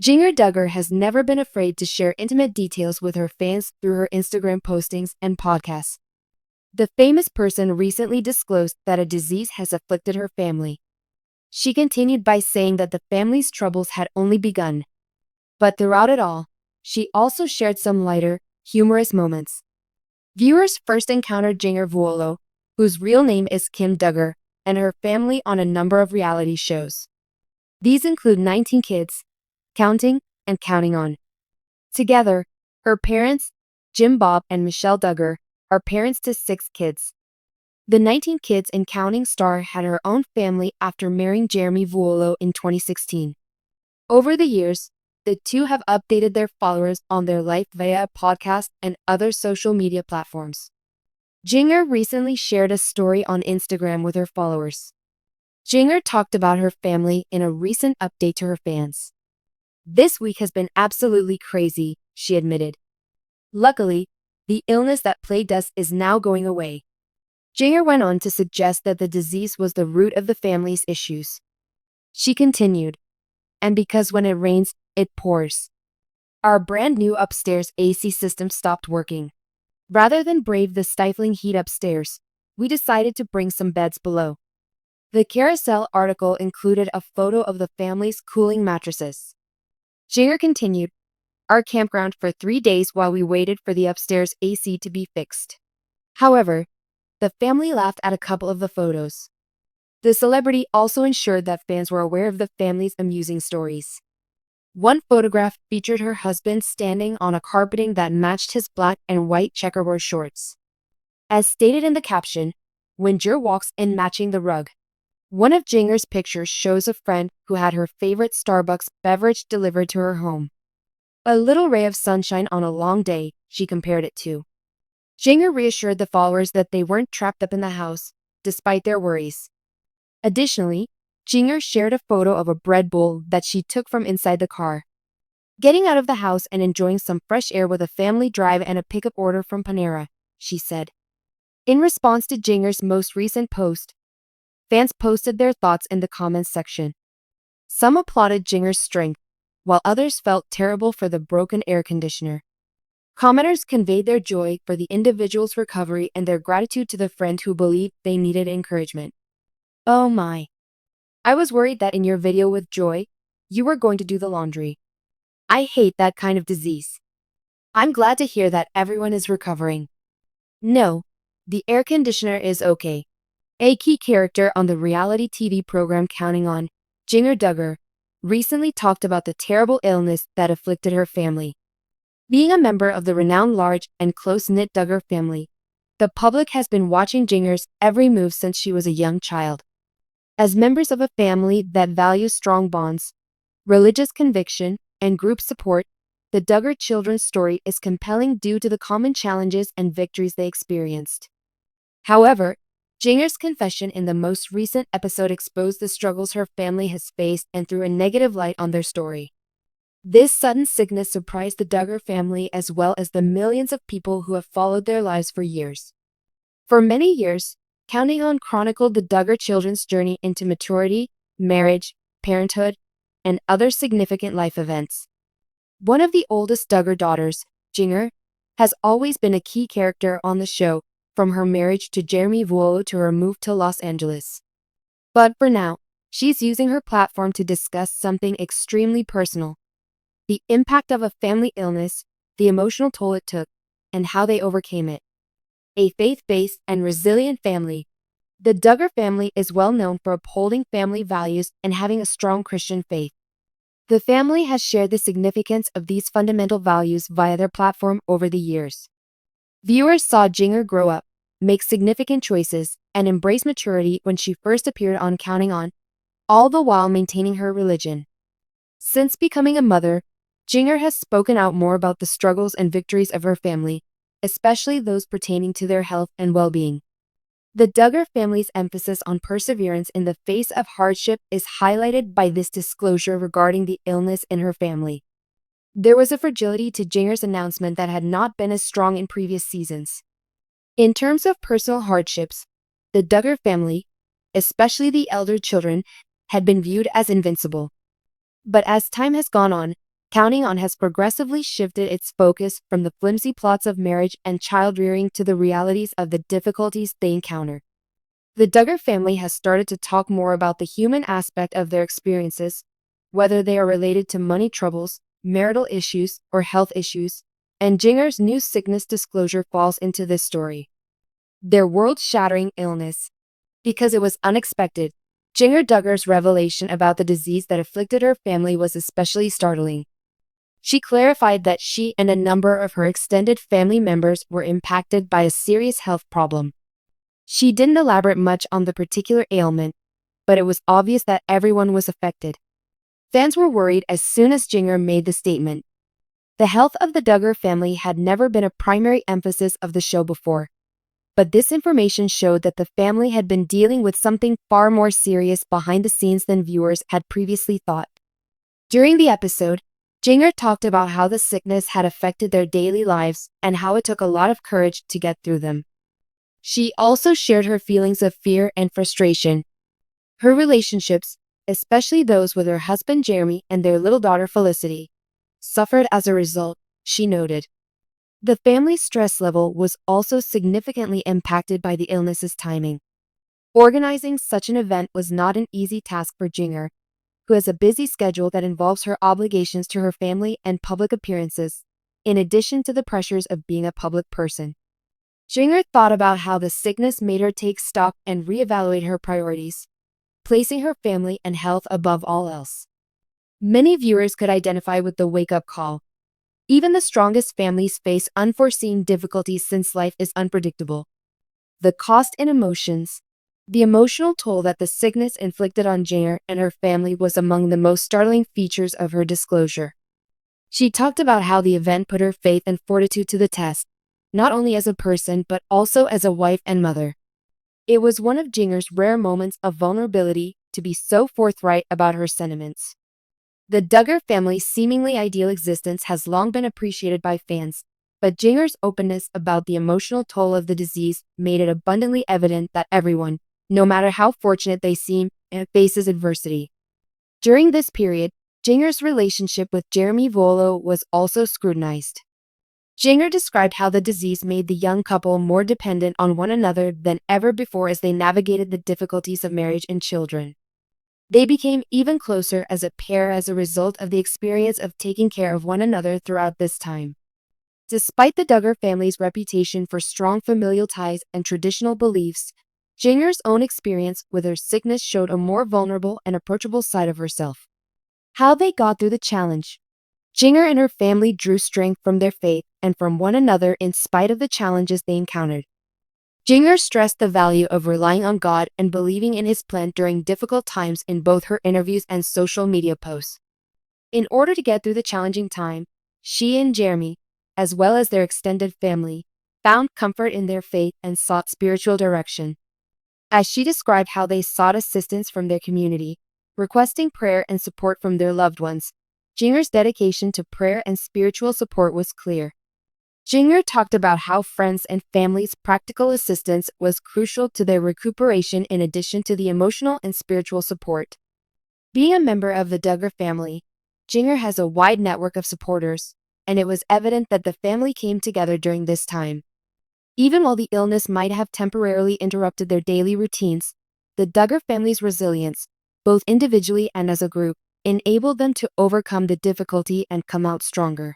Jinger Duggar has never been afraid to share intimate details with her fans through her Instagram postings and podcasts. The famous person recently disclosed that a disease has afflicted her family. She continued by saying that the family's troubles had only begun. But throughout it all, she also shared some lighter, humorous moments. Viewers first encountered Jinger Vuolo, whose real name is Kim Duggar, and her family on a number of reality shows. These include 19 Kids, Counting, and Counting On. Together, her parents, Jim Bob and Michelle Duggar, are parents to 6 kids. The 19 Kids and Counting star had her own family after marrying Jeremy Vuolo in 2016. Over the years, the two have updated their followers on their life via a podcast and other social media platforms. Jinger recently shared a story on Instagram with her followers. Jinger talked about her family in a recent update to her fans. "This week has been absolutely crazy," she admitted. "Luckily, the illness that plagued us is now going away." Jinger went on to suggest that the disease was the root of the family's issues. She continued, "And because when it rains, it pours. Our brand new upstairs AC system stopped working. Rather than brave the stifling heat upstairs, we decided to bring some beds below." The Carousel article included a photo of the family's cooling mattresses. Jinger continued, "Our campground for 3 days while we waited for the upstairs AC to be fixed." However, the family laughed at a couple of the photos. The celebrity also ensured that fans were aware of the family's amusing stories. One photograph featured her husband standing on a carpeting that matched his black and white checkerboard shorts. As stated in the caption, "Jinger walks in matching the rug." One of Jinger's pictures shows a friend who had her favorite Starbucks beverage delivered to her home. "A little ray of sunshine on a long day," she compared it to. Jinger reassured the followers that they weren't trapped up in the house, despite their worries. Additionally, Jinger shared a photo of a bread bowl that she took from inside the car. "Getting out of the house and enjoying some fresh air with a family drive and a pickup order from Panera," she said. In response to Jinger's most recent post, fans posted their thoughts in the comments section. Some applauded Jinger's strength, while others felt terrible for the broken air conditioner. Commenters conveyed their joy for the individual's recovery and their gratitude to the friend who believed they needed encouragement. "Oh my. I was worried that in your video with Joy, you were going to do the laundry. I hate that kind of disease. I'm glad to hear that everyone is recovering. No, the air conditioner is okay." A key character on the reality TV program Counting On, Jinger Duggar, recently talked about the terrible illness that afflicted her family. Being a member of the renowned large and close-knit Duggar family, the public has been watching Jinger's every move since she was a young child. As members of a family that values strong bonds, religious conviction, and group support, the Duggar children's story is compelling due to the common challenges and victories they experienced. However, Jinger's confession in the most recent episode exposed the struggles her family has faced and threw a negative light on their story. This sudden sickness surprised the Duggar family as well as the millions of people who have followed their lives for years. For many years, Counting On chronicled the Duggar children's journey into maturity, marriage, parenthood, and other significant life events. One of the oldest Duggar daughters, Jinger, has always been a key character on the show, from her marriage to Jeremy Vuolo to her move to Los Angeles. But for now, she's using her platform to discuss something extremely personal: the impact of a family illness, the emotional toll it took, and how they overcame it. A faith-based and resilient family, the Duggar family is well known for upholding family values and having a strong Christian faith. The family has shared the significance of these fundamental values via their platform over the years. Viewers saw Jinger grow up, make significant choices, and embrace maturity when she first appeared on Counting On, all the while maintaining her religion. Since becoming a mother, Jinger has spoken out more about the struggles and victories of her family, especially those pertaining to their health and well-being. The Duggar family's emphasis on perseverance in the face of hardship is highlighted by this disclosure regarding the illness in her family. There was a fragility to Jinger's announcement that had not been as strong in previous seasons. In terms of personal hardships, the Duggar family, especially the elder children, had been viewed as invincible. But as time has gone on, Counting On has progressively shifted its focus from the flimsy plots of marriage and child-rearing to the realities of the difficulties they encounter. The Duggar family has started to talk more about the human aspect of their experiences, whether they are related to money troubles, marital issues, or health issues, and Jinger's new sickness disclosure falls into this story. Their world-shattering illness. Because it was unexpected, Jinger Duggar's revelation about the disease that afflicted her family was especially startling. She clarified that she and a number of her extended family members were impacted by a serious health problem. She didn't elaborate much on the particular ailment, but it was obvious that everyone was affected. Fans were worried as soon as Jinger made the statement. The health of the Duggar family had never been a primary emphasis of the show before, but this information showed that the family had been dealing with something far more serious behind the scenes than viewers had previously thought. During the episode, Jinger talked about how the sickness had affected their daily lives and how it took a lot of courage to get through them. She also shared her feelings of fear and frustration. Her relationships, especially those with her husband Jeremy and their little daughter Felicity, suffered as a result, she noted. The family's stress level was also significantly impacted by the illness's timing. Organizing such an event was not an easy task for Jinger, who has a busy schedule that involves her obligations to her family and public appearances, in addition to the pressures of being a public person. Jinger thought about how the sickness made her take stock and reevaluate her priorities, placing her family and health above all else. Many viewers could identify with the wake-up call. Even the strongest families face unforeseen difficulties since life is unpredictable. The cost in emotions. The emotional toll that the sickness inflicted on Jinger and her family was among the most startling features of her disclosure. She talked about how the event put her faith and fortitude to the test, not only as a person but also as a wife and mother. It was one of Jinger's rare moments of vulnerability to be so forthright about her sentiments. The Duggar family's seemingly ideal existence has long been appreciated by fans, but Jinger's openness about the emotional toll of the disease made it abundantly evident that everyone, no matter how fortunate they seem, faces adversity. During this period, Jinger's relationship with Jeremy Vuolo was also scrutinized. Jinger described how the disease made the young couple more dependent on one another than ever before as they navigated the difficulties of marriage and children. They became even closer as a pair as a result of the experience of taking care of one another throughout this time. Despite the Duggar family's reputation for strong familial ties and traditional beliefs, Jinger's own experience with her sickness showed a more vulnerable and approachable side of herself. How they got through the challenge. Jinger and her family drew strength from their faith and from one another in spite of the challenges they encountered. Jinger stressed the value of relying on God and believing in His plan during difficult times in both her interviews and social media posts. In order to get through the challenging time, she and Jeremy, as well as their extended family, found comfort in their faith and sought spiritual direction. As she described how they sought assistance from their community, requesting prayer and support from their loved ones, Jinger's dedication to prayer and spiritual support was clear. Jinger talked about how friends and family's practical assistance was crucial to their recuperation in addition to the emotional and spiritual support. Being a member of the Duggar family, Jinger has a wide network of supporters, and it was evident that the family came together during this time. Even while the illness might have temporarily interrupted their daily routines, the Duggar family's resilience, both individually and as a group, enabled them to overcome the difficulty and come out stronger.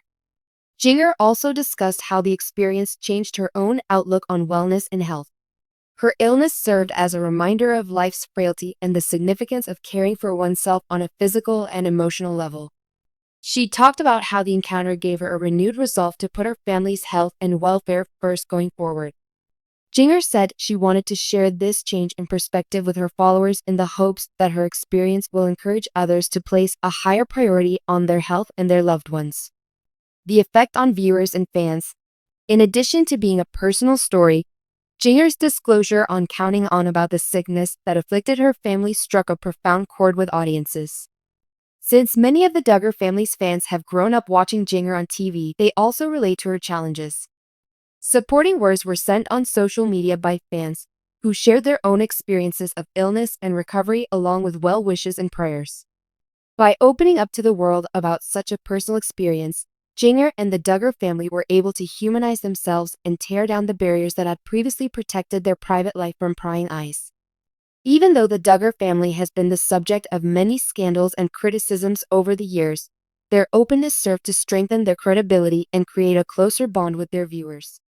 Jinger also discussed how the experience changed her own outlook on wellness and health. Her illness served as a reminder of life's frailty and the significance of caring for oneself on a physical and emotional level. She talked about how the encounter gave her a renewed resolve to put her family's health and welfare first going forward. Jinger said she wanted to share this change in perspective with her followers in the hopes that her experience will encourage others to place a higher priority on their health and their loved ones. The effect on viewers and fans. In addition to being a personal story, Jinger's disclosure on counting on about the sickness that afflicted her family struck a profound chord with audiences. Since many of the Duggar family's fans have grown up watching Jinger on TV, they also relate to her challenges. Supporting words were sent on social media by fans, who shared their own experiences of illness and recovery along with well wishes and prayers. By opening up to the world about such a personal experience, Jinger and the Duggar family were able to humanize themselves and tear down the barriers that had previously protected their private life from prying eyes. Even though the Duggar family has been the subject of many scandals and criticisms over the years, their openness served to strengthen their credibility and create a closer bond with their viewers.